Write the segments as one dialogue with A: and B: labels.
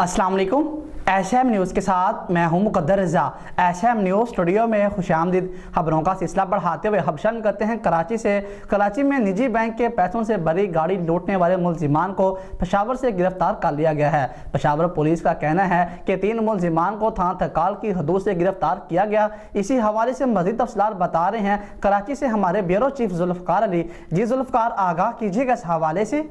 A: अस्सलाम वालेकुम। एशएम न्यूज़ के साथ मैं हूं मुकद्दर रज़ा। एशएम न्यूज़ स्टूडियो में खुशामदीद। खबरों का सिलसिला बढ़ाते हुए हबशन करते हैं कराची से। कराची में निजी बैंक के पैसों से भरी गाड़ी लूटने वाले मुल्जिमान को पेशावर से गिरफ्तार कर लिया गया है। पेशावर पुलिस का कहना है कि 3 मुल्जिमान को थाना तकाल की हदूद से गिरफ्तार किया गया। इसी हवाले से मज़ीद तफसीलात बता रहे हैं कराची से हमारे ब्यूरो चीफ जुल्फ़कार अली। जी जुल्फ़कार, आगाह कीजिएगा इस हवाले से।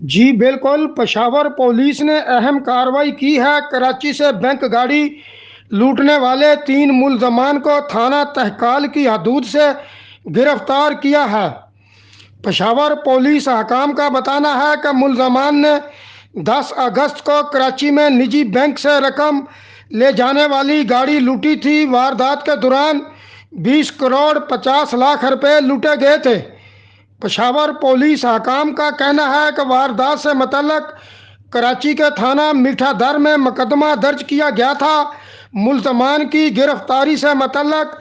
B: जी बिल्कुल, पेशावर पुलिस ने अहम कार्रवाई की है। कराची से बैंक गाड़ी लूटने वाले 3 मुल्ज़मान को थाना तहकाल की हदूद से गिरफ्तार किया है। पेशावर पुलिस हकाम का बताना है कि मुल्ज़मान ने 10 अगस्त को कराची में निजी बैंक से रकम ले जाने वाली गाड़ी लूटी थी। वारदात के दौरान 20 करोड़ 50 लाख रुपए लूटे गए थे। पेशावर पुलिस हकाम का कहना है कि वारदात से मुतल्लक कराची के थाना मीठा दर में मुकदमा दर्ज किया गया था। मुल्ज़मान की गिरफ्तारी से मुतल्लक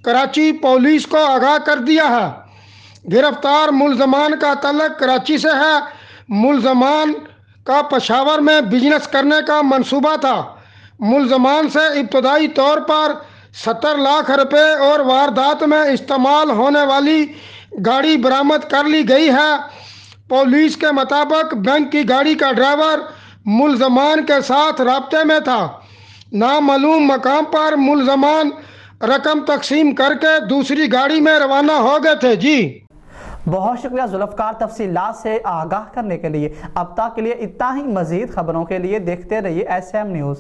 B: कराची पुलिस को आगाह कर दिया है। गिरफ्तार मुल्ज़मान का तल्लक कराची से है। मुल्ज़मान का पेशावर में बिजनेस करने का मंसूबा था। मुल्ज़मान से इब्तदाई तौर पर 70 लाख रुपए और वारदात में इस्तेमाल होने वाली गाड़ी बरामद कर ली गई है। पुलिस के मुताबिक बैंक की गाड़ी का ड्राइवर मुल्ज़मान के साथ राब्ते में था। नामालूम मकाम पर मुल्ज़मान रकम तकसीम करके दूसरी गाड़ी में रवाना हो गए थे। जी
A: बहुत शुक्रिया जुल्फ़कार तफसीलात से आगाह करने के लिए। अब तक के लिए इतना ही। मज़ीद खबरों के लिए देखते रहिए एशएम न्यूज़।